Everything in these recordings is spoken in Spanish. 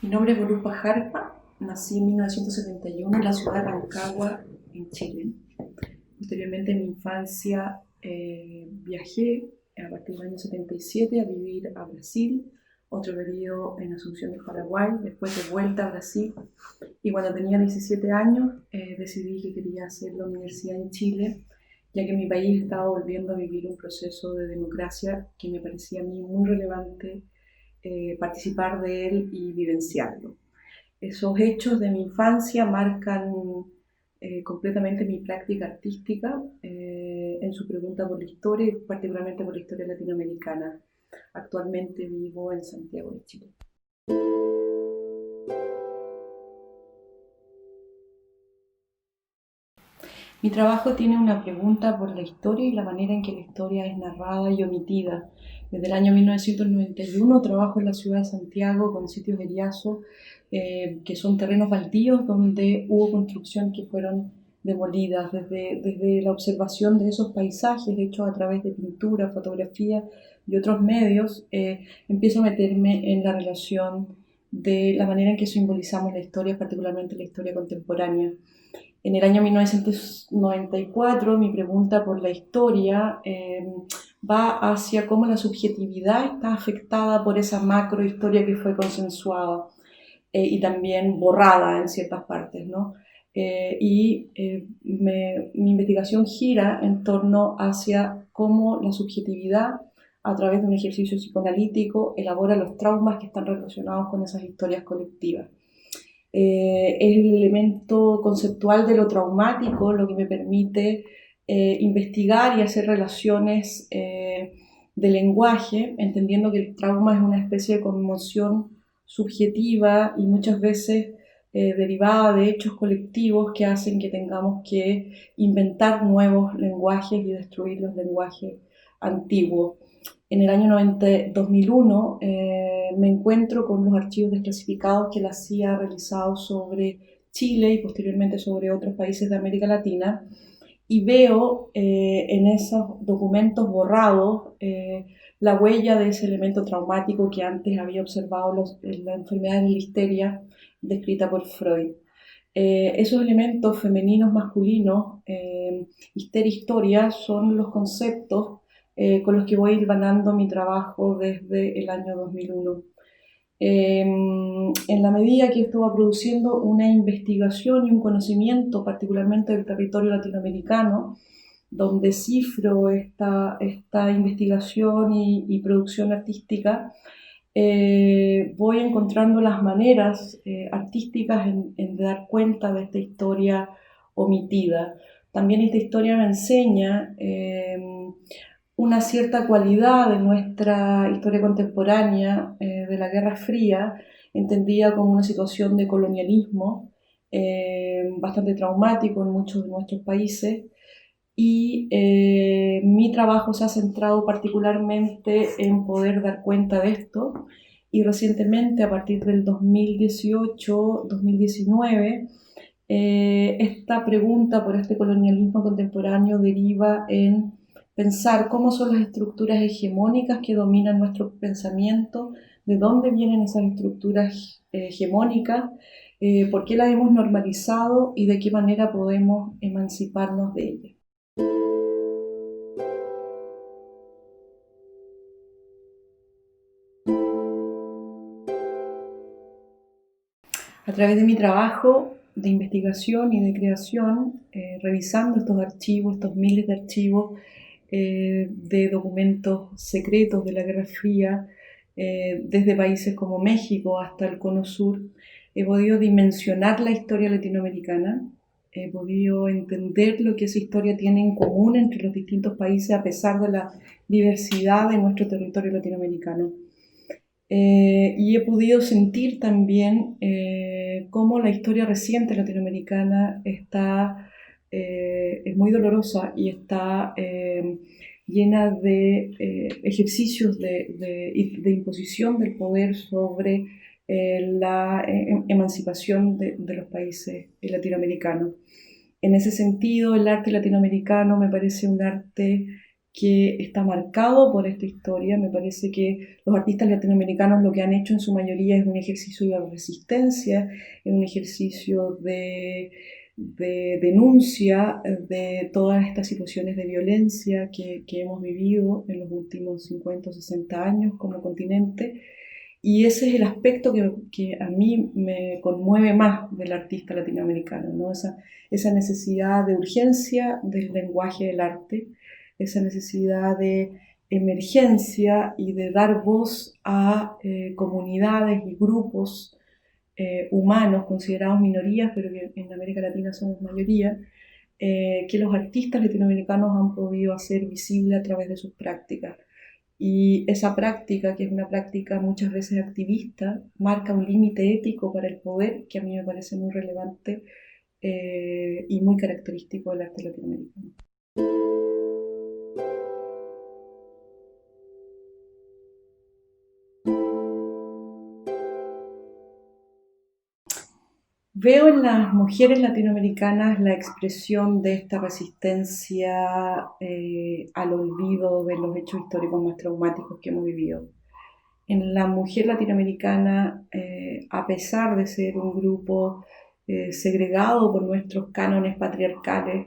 Mi nombre es Bolupa Jarpa, nací en 1971 en la ciudad de Rancagua, en Chile. Posteriormente en mi infancia viajé a partir del año 77 a vivir a Brasil, otro periodo en Asunción del Paraguay, después de vuelta a Brasil. Y cuando tenía 17 años decidí que quería hacer la universidad en Chile, ya que mi país estaba volviendo a vivir un proceso de democracia que me parecía a mí muy relevante participar de él y vivenciarlo. Esos hechos de mi infancia marcan completamente mi práctica artística en su pregunta por la historia y particularmente por la historia latinoamericana. Actualmente vivo en Santiago de Chile. Mi trabajo tiene una pregunta por la historia y la manera en que la historia es narrada y omitida. Desde el año 1991 trabajo en la ciudad de Santiago con sitios de Eriazo, que son terrenos baldíos donde hubo construcción que fueron demolidas. Desde la observación de esos paisajes hechos a través de pintura, fotografía y otros medios, empiezo a meterme en la relación de la manera en que simbolizamos la historia, particularmente la historia contemporánea. En el año 1994 mi pregunta por la historia va hacia cómo la subjetividad está afectada por esa macrohistoria que fue consensuada y también borrada en ciertas partes, ¿no? Mi investigación gira en torno hacia cómo la subjetividad, a través de un ejercicio psicoanalítico, elabora los traumas que están relacionados con esas historias colectivas. Es el elemento conceptual de lo traumático lo que me permite investigar y hacer relaciones de lenguaje, entendiendo que el trauma es una especie de conmoción subjetiva y muchas veces derivada de hechos colectivos que hacen que tengamos que inventar nuevos lenguajes y destruir los lenguajes antiguos. En el año 2001 me encuentro con los archivos desclasificados que la CIA ha realizado sobre Chile y posteriormente sobre otros países de América Latina y veo en esos documentos borrados la huella de ese elemento traumático que antes había observado la enfermedad de la histeria descrita por Freud. Esos elementos femeninos, masculinos, histeria, historia, son los conceptos con los que voy hilvanando mi trabajo desde el año 2001. En la medida que esto va produciendo una investigación y un conocimiento, particularmente del territorio latinoamericano, donde cifro esta investigación y producción artística, voy encontrando las maneras artísticas en dar cuenta de esta historia omitida. También esta historia me enseña una cierta cualidad de nuestra historia contemporánea de la Guerra Fría, entendida como una situación de colonialismo bastante traumático en muchos de nuestros países. Y mi trabajo se ha centrado particularmente en poder dar cuenta de esto. Y recientemente, a partir del 2018-2019, esta pregunta por este colonialismo contemporáneo deriva en pensar cómo son las estructuras hegemónicas que dominan nuestro pensamiento, de dónde vienen esas estructuras hegemónicas, por qué las hemos normalizado y de qué manera podemos emanciparnos de ellas. A través de mi trabajo de investigación y de creación, revisando estos archivos, estos miles de archivos de documentos secretos de la Guerra Fría, desde países como México hasta el Cono Sur, he podido dimensionar la historia latinoamericana, he podido entender lo que esa historia tiene en común entre los distintos países a pesar de la diversidad de nuestro territorio latinoamericano. Y he podido sentir también cómo la historia reciente latinoamericana es muy dolorosa y está llena de ejercicios de imposición del poder sobre la emancipación de los países latinoamericanos. En ese sentido, el arte latinoamericano me parece un arte que está marcado por esta historia. Me parece que los artistas latinoamericanos lo que han hecho en su mayoría es un ejercicio de resistencia, es un ejercicio de denuncia de todas estas situaciones de violencia que hemos vivido en los últimos 50 o 60 años como continente. Y ese es el aspecto que a mí me conmueve más del artista latinoamericano, ¿no? Esa necesidad de urgencia del lenguaje del arte, esa necesidad de emergencia y de dar voz a comunidades y grupos humanos considerados minorías, pero que en América Latina somos mayoría, que los artistas latinoamericanos han podido hacer visible a través de sus prácticas. Y esa práctica, que es una práctica muchas veces activista, marca un límite ético para el poder que a mí me parece muy relevante y muy característico del arte latinoamericano. Veo en las mujeres latinoamericanas la expresión de esta resistencia al olvido de los hechos históricos más traumáticos que hemos vivido. En la mujer latinoamericana, a pesar de ser un grupo segregado por nuestros cánones patriarcales,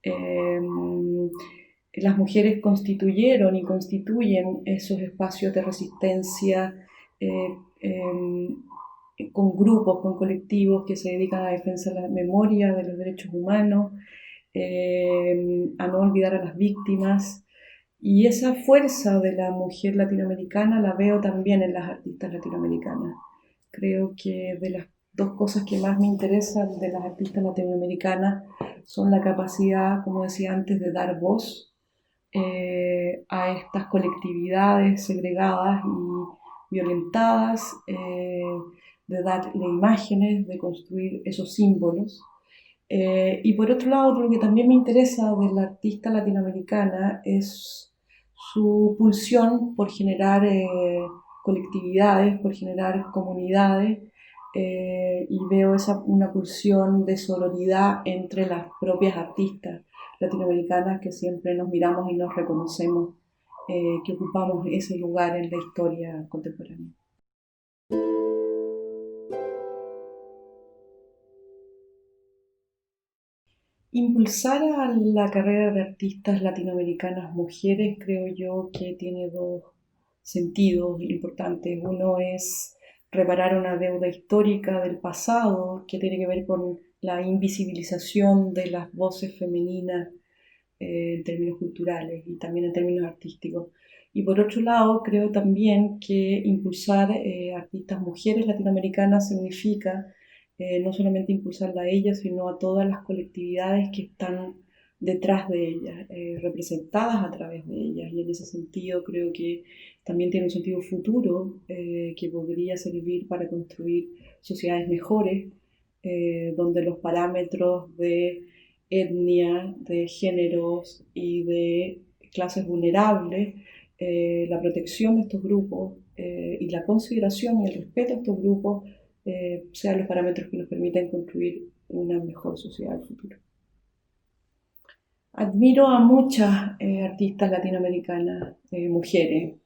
eh, las mujeres constituyeron y constituyen esos espacios de resistencia eh, con grupos, con colectivos que se dedican a la defensa de la memoria de los derechos humanos, a no olvidar a las víctimas. Y esa fuerza de la mujer latinoamericana la veo también en las artistas latinoamericanas. Creo que de las dos cosas que más me interesan de las artistas latinoamericanas son la capacidad, como decía antes, de dar voz a estas colectividades segregadas y violentadas, de darle imágenes, de construir esos símbolos. Y por otro lado, lo que también me interesa de la artista latinoamericana es su pulsión por generar colectividades, por generar comunidades, y veo una pulsión de sororidad entre las propias artistas latinoamericanas que siempre nos miramos y nos reconocemos, que ocupamos ese lugar en la historia contemporánea. Impulsar a la carrera de artistas latinoamericanas mujeres creo yo que tiene dos sentidos importantes. Uno es reparar una deuda histórica del pasado que tiene que ver con la invisibilización de las voces femeninas en términos culturales y también en términos artísticos. Y por otro lado, creo también que impulsar artistas mujeres latinoamericanas significa no solamente impulsarla a ellas, sino a todas las colectividades que están detrás de ellas, representadas a través de ellas. Y en ese sentido creo que también tiene un sentido futuro que podría servir para construir sociedades mejores, donde los parámetros de etnia, de géneros y de clases vulnerables, la protección de estos grupos y la consideración y el respeto a estos grupos sean los parámetros que nos permitan construir una mejor sociedad del futuro. Admiro a muchas artistas latinoamericanas, mujeres,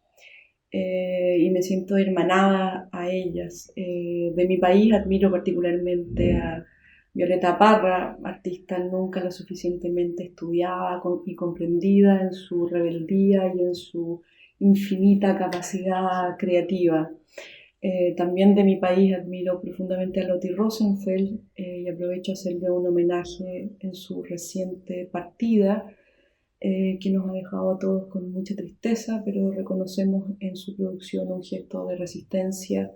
y me siento hermanada a ellas. De mi país admiro particularmente a Violeta Parra, artista nunca lo suficientemente estudiada y comprendida en su rebeldía y en su infinita capacidad creativa. También de mi país admiro profundamente a Lottie Rosenfeld y aprovecho a hacerle un homenaje en su reciente partida, que nos ha dejado a todos con mucha tristeza, pero reconocemos en su producción un gesto de resistencia,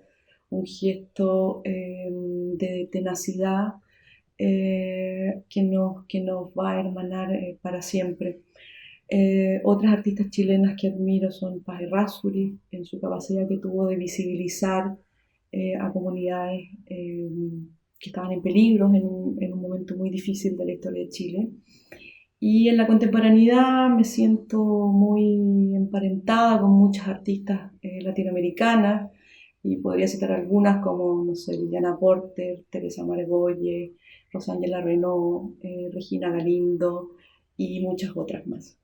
un gesto de tenacidad que nos va a hermanar para siempre. Otras artistas chilenas que admiro son Paz Errázuriz, en su capacidad que tuvo de visibilizar a comunidades que estaban en peligro en un momento muy difícil de la historia de Chile. Y en la contemporaneidad me siento muy emparentada con muchas artistas latinoamericanas y podría citar algunas como, no sé, Liliana Porter, Teresa Margolles, Rosángela Renaud, Regina Galindo y muchas otras más.